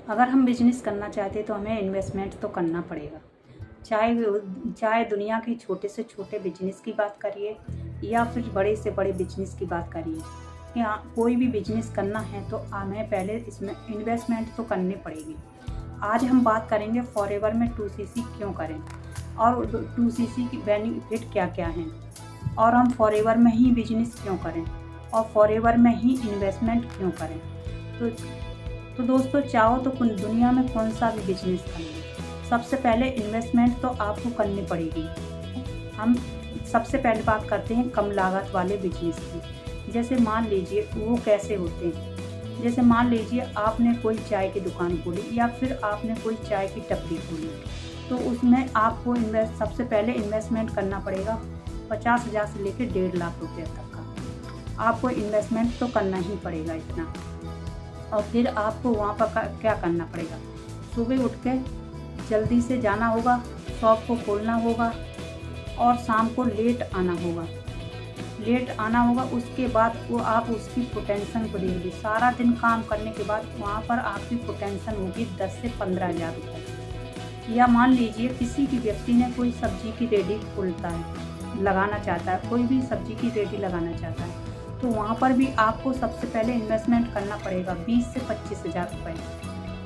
अगर हम बिजनेस करना चाहते हैं तो हमें इन्वेस्टमेंट तो करना पड़ेगा। चाहे दुनिया के छोटे से छोटे बिजनेस की बात करिए या फिर बड़े से बड़े बिजनेस की बात करिए, या कोई भी बिजनेस करना है तो हमें पहले इसमें इन्वेस्टमेंट तो करनी पड़ेगी। आज हम बात करेंगे फॉरएवर में 2CC क्यों करें और 2CC की बेनिफिट क्या क्या हैं, और हम फॉरएवर में ही बिजनेस क्यों करें और फॉरएवर में ही इन्वेस्टमेंट क्यों करें। तो दोस्तों, चाहो तो दुनिया में कौन सा भी बिजनेस कर लो, सबसे पहले इन्वेस्टमेंट तो आपको करनी पड़ेगी। हम सबसे पहले बात करते हैं कम लागत वाले बिजनेस की। जैसे मान लीजिए वो कैसे होते हैं। जैसे मान लीजिए आपने कोई चाय की दुकान खोली या फिर आपने कोई चाय की टपरी खोली, तो उसमें आपको सबसे पहले इन्वेस्टमेंट करना पड़ेगा 50,000 से लेकर 1.5 लाख रुपये तक का। आपको इन्वेस्टमेंट तो करना ही पड़ेगा इतना। और फिर आपको वहाँ पर क्या करना पड़ेगा, सुबह उठ के जल्दी से जाना होगा, शॉप को खोलना होगा और शाम को लेट आना होगा। उसके बाद वो आप उसकी पोटेंशन को देंगे। सारा दिन काम करने के बाद वहाँ पर आपकी पोटेंशन होगी 10 से 15,000 रुपये। या मान लीजिए किसी भी व्यक्ति ने कोई सब्जी की रेडी खोलता है, लगाना चाहता है, कोई भी सब्जी की रेडी लगाना चाहता है, तो वहाँ पर भी आपको सबसे पहले इन्वेस्टमेंट करना पड़ेगा 20 से 25,000 रुपये।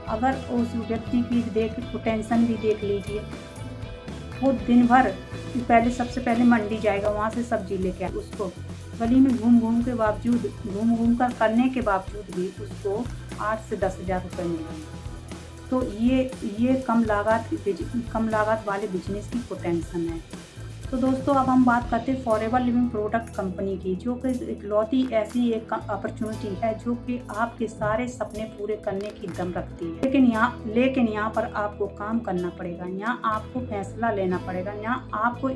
अगर उस व्यक्ति की पोटेंशन भी देख लीजिए, वो दिन भर सबसे पहले मंडी जाएगा, वहाँ से सब्जी लेके आए, उसको गली में घूम घूम कर करने के बावजूद भी उसको 8 से 10,000 रुपये मिलेंगे। तो ये कम लागत वाले बिजनेस की पोटेंशन है। तो दोस्तों, अब हम बात करते हैं फॉरएवर लिविंग प्रोडक्ट कंपनी की, जो कि इकलौती ऐसी एक अपॉर्चुनिटी है जो कि आपके सारे सपने पूरे करने की दम रखती है। लेकिन यहाँ पर आपको काम करना पड़ेगा, यहाँ आपको फैसला लेना पड़ेगा, यहाँ आपको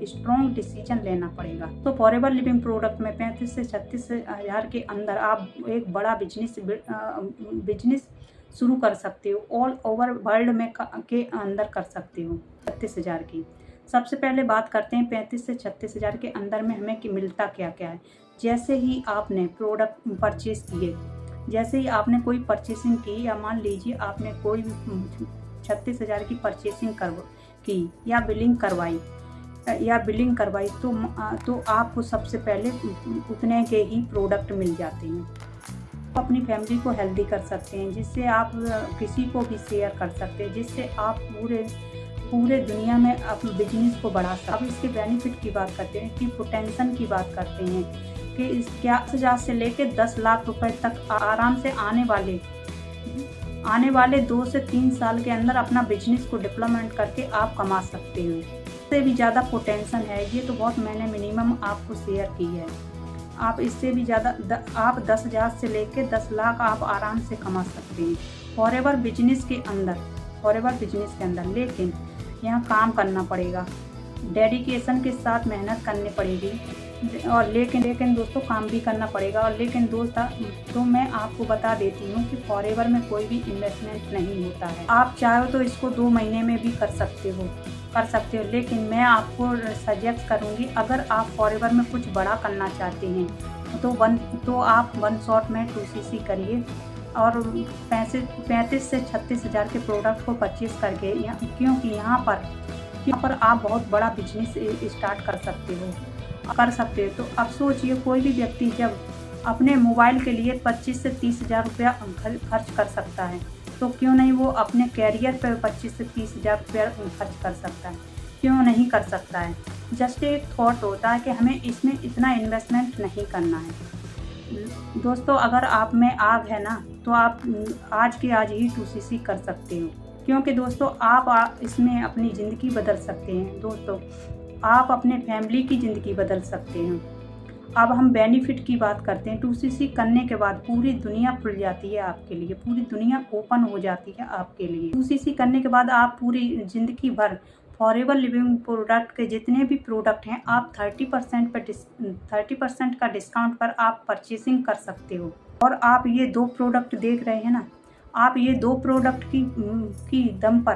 स्ट्रॉन्ग डिसीजन लेना पड़ेगा। तो फॉरएवर लिविंग प्रोडक्ट में 35 से 36,000 के अंदर आप एक बड़ा बिजनेस शुरू कर सकते हो। ऑल ओवर वर्ल्ड में के अंदर कर सकते हो। 36,000 की सबसे पहले बात करते हैं 35 से 36,000 के अंदर में हमें मिलता क्या क्या है। जैसे ही आपने प्रोडक्ट परचेज किए, जैसे ही आपने कोई परचेसिंग की, या मान लीजिए आपने कोई 36,000 की परचेसिंग की या बिलिंग करवाई तो आपको सबसे पहले उतने के ही प्रोडक्ट मिल जाते हैं। आप अपनी फैमिली को हेल्दी कर सकते हैं, जिससे आप किसी को भी शेयर कर सकते हैं, जिससे आप पूरे दुनिया में अपने बिजनेस को बढ़ा सकते हैं। अब इसके बेनिफिट की बात करते हैं, कि पोटेंशन की बात करते हैं, कि इस 50,000 से लेकर 10 लाख रुपए तक आराम से आने वाले 2 से 3 साल के अंदर अपना बिजनेस को डेवलपमेंट करके आप कमा सकते हो। इससे भी ज़्यादा पोटेंशन है, ये तो बहुत मैंने मिनिमम आपको शेयर की है। आप इससे भी ज़्यादा आप 10,000 से लेकर 10 लाख आप आराम से कमा सकते हैं फॉरएवर बिजनेस के अंदर। लेकिन यहाँ काम करना पड़ेगा, डेडिकेशन के साथ मेहनत करनी पड़ेगी, और लेकिन दोस्तों काम भी करना पड़ेगा। और लेकिन तो मैं आपको बता देती हूँ कि फॉरएवर में कोई भी इन्वेस्टमेंट नहीं होता है। आप चाहो तो इसको 2 महीने में भी कर सकते हो। लेकिन मैं आपको सजेस्ट करूँगी, अगर आप फॉरएवर में कुछ बड़ा करना चाहते हैं तो आप 1 शॉट में 2CC करिए और 35 से 36,000 के प्रोडक्ट को परचेज करके, क्योंकि यहाँ पर आप बहुत बड़ा बिजनेस स्टार्ट कर सकते हो। तो अब सोचिए, कोई भी व्यक्ति जब अपने मोबाइल के लिए 25 से 30,000 रुपया खर्च कर सकता है, तो क्यों नहीं वो अपने कैरियर पर 25 से 30,000 रुपया खर्च कर सकता है, क्यों नहीं कर सकता है। जस्ट एक थॉट होता है कि हमें इसमें इतना इन्वेस्टमेंट नहीं करना है। दोस्तों, अगर आप में आग है ना, तो आप आज के आज ही 2CC कर सकते हो, क्योंकि दोस्तों आप इसमें अपनी ज़िंदगी बदल सकते हैं। दोस्तों, आप अपने फैमिली की ज़िंदगी बदल सकते हैं। अब हम बेनिफिट की बात करते हैं। 2CC करने के बाद पूरी दुनिया खुल जाती है आपके लिए, पूरी दुनिया ओपन हो जाती है आपके लिए। 2CC करने के बाद आप पूरी ज़िंदगी भर फॉरएवर लिविंग प्रोडक्ट के जितने भी प्रोडक्ट हैं, आप 30% का डिस्काउंट पर आप परचेसिंग कर सकते हो। और आप ये 2 प्रोडक्ट देख रहे हैं ना, आप ये 2 प्रोडक्ट की दम पर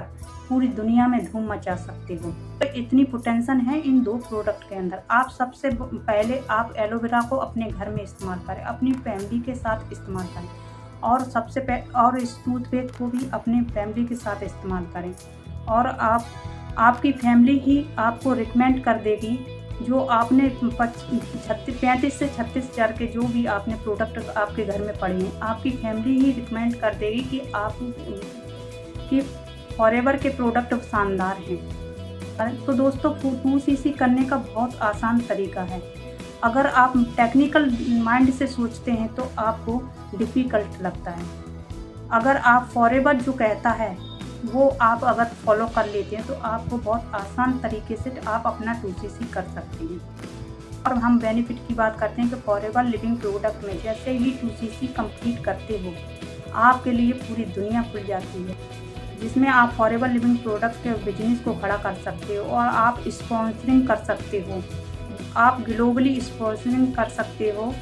पूरी दुनिया में धूम मचा सकते हो। तो इतनी पोटेंशन है इन 2 प्रोडक्ट के अंदर। आप सबसे पहले आप एलोवेरा को अपने घर में इस्तेमाल करें, अपनी फैमिली के साथ इस्तेमाल करें। और इस टूथपेस्ट को भी अपने फैमिली के साथ इस्तेमाल करें और आपकी फैमिली ही आपको रिकमेंड कर देगी। जो आपने 35 से 36 हज़ार के जो भी आपने प्रोडक्ट आपके घर में पड़े हैं, आपकी फैमिली ही रिकमेंड कर देगी कि फॉरएवर के प्रोडक्ट शानदार हैं। तो दोस्तों 2cc करने का बहुत आसान तरीका है। अगर आप टेक्निकल माइंड से सोचते हैं तो आपको डिफ़िकल्ट लगता है। अगर आप फॉरएवर जो कहता है वो आप अगर फॉलो कर लेते हैं तो आपको बहुत आसान तरीके से आप अपना 2cc कर सकते हैं। और हम बेनिफिट की बात करते हैं कि फॉरएवर लिविंग प्रोडक्ट में जैसे ही 2cc कंप्लीट करते हो आपके लिए पूरी दुनिया खुल जाती है, जिसमें आप फॉरएवर लिविंग प्रोडक्ट के बिजनेस को खड़ा कर सकते हो और आप स्पॉन्सरिंग कर सकते हो, आप ग्लोबली स्पॉन्सरिंग कर सकते हो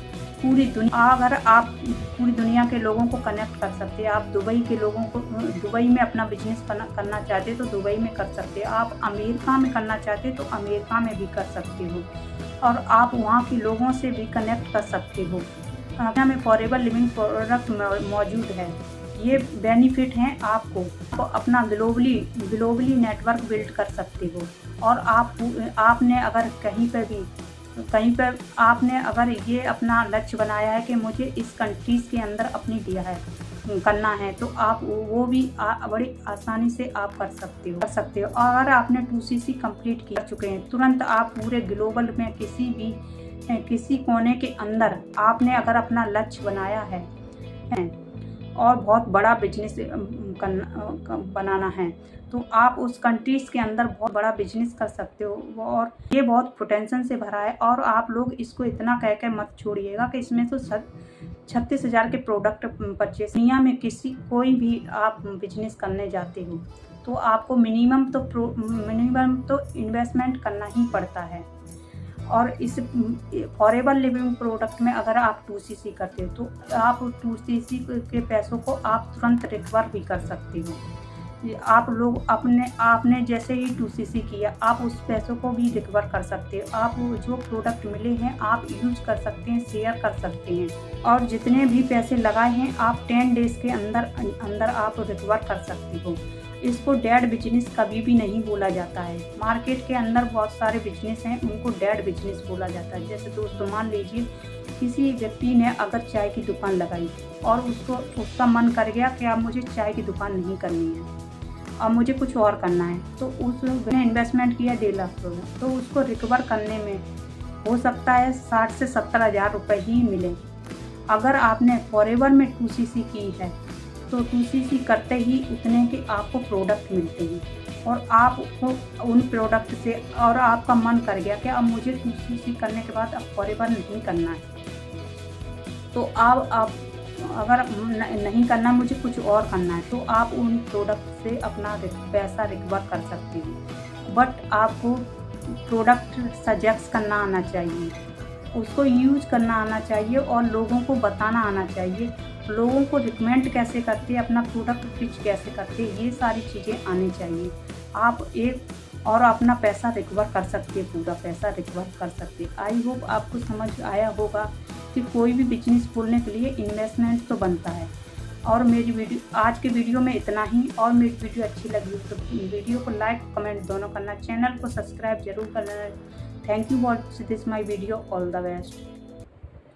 पूरी दुनिया। अगर आप पूरी दुनिया के लोगों को कनेक्ट कर सकते हैं, आप दुबई के लोगों को दुबई में अपना बिजनेस करना चाहते तो दुबई में कर सकते हो, आप अमेरिका में करना चाहते तो अमेरिका में भी कर सकते हो और आप वहाँ के लोगों से भी कनेक्ट कर सकते हो। दुनिया में फॉरएवर लिविंग प्रोडक्ट मौजूद है। ये बेनिफिट हैं आपको अपना ग्लोबली नेटवर्क बिल्ड कर सकते हो और आपने अगर कहीं पर आपने अगर ये अपना लक्ष्य बनाया है कि मुझे इस कंट्रीज़ के अंदर अपनी करना है तो आप वो भी बड़ी आसानी से आप कर सकते हो। और अगर आपने 2cc कंप्लीट कर चुके हैं तुरंत आप पूरे ग्लोबल में किसी कोने के अंदर आपने अगर अपना लक्ष्य बनाया है और बहुत बड़ा बिजनेस बनाना है तो आप उस कंट्रीज़ के अंदर बहुत बड़ा बिजनेस कर सकते हो। और ये बहुत पोटेंशियल से भरा है और आप लोग इसको इतना कह के मत छोड़िएगा कि इसमें तो 36 हज़ार के प्रोडक्ट परचेस। दुनिया में कोई भी आप बिजनेस करने जाते हो तो आपको मिनिमम तो इन्वेस्टमेंट करना ही पड़ता है। और इस फॉरएवर लिविंग प्रोडक्ट में अगर आप 2cc करते हो तो आप 2cc के पैसों को आप तुरंत रिकवर भी कर सकते हो। आप लोग आपने जैसे ही 2cc किया आप उस पैसों को भी रिकवर कर सकते हो। आप जो प्रोडक्ट मिले हैं आप यूज कर सकते हैं, शेयर कर सकते हैं और जितने भी पैसे लगाए हैं आप 10 डेज़ के अंदर आप रिकवर कर सकते हो। इसको डेड बिजनेस कभी भी नहीं बोला जाता है। मार्केट के अंदर बहुत सारे बिजनेस हैं उनको डेड बिजनेस बोला जाता है। जैसे दोस्तों मान लीजिए किसी व्यक्ति ने अगर चाय की दुकान लगाई और उसका मन कर गया कि अब मुझे चाय की दुकान नहीं करनी है, अब मुझे कुछ और करना है, तो उसने इन्वेस्टमेंट किया 1.5 लाख रुपये, तो उसको रिकवर करने में हो सकता है 60 से 70 हज़ार रुपये ही मिले। अगर आपने फॉरएवर में 2cc की है तो 2cc करते ही उतने के आपको प्रोडक्ट मिलते हैं और आपको उन प्रोडक्ट से और आपका मन कर गया कि अब मुझे 2cc करने के बाद अब फॉरएवर नहीं करना है, तो आप अगर नहीं करना मुझे कुछ और करना है तो आप उन प्रोडक्ट से अपना पैसा रिकवर कर सकते हैं। बट आपको प्रोडक्ट सजेस्ट करना आना चाहिए, उसको यूज करना आना चाहिए और लोगों को बताना आना चाहिए। लोगों को रिकमेंड कैसे करते हैं, अपना प्रोडक्ट पिच कैसे करते हैं, ये सारी चीज़ें आनी चाहिए। आप और अपना पैसा रिकवर कर सकते हैं, पूरा पैसा रिकवर कर सकते हैं। आई होप आपको समझ आया होगा कि कोई भी बिजनेस खोलने के लिए इन्वेस्टमेंट तो बनता है। और मेरी आज के वीडियो में इतना ही। और मेरी वीडियो अच्छी लगी तो वीडियो को लाइक कमेंट दोनों करना, चैनल को सब्सक्राइब जरूर करना। Thank you for this my video, all the best.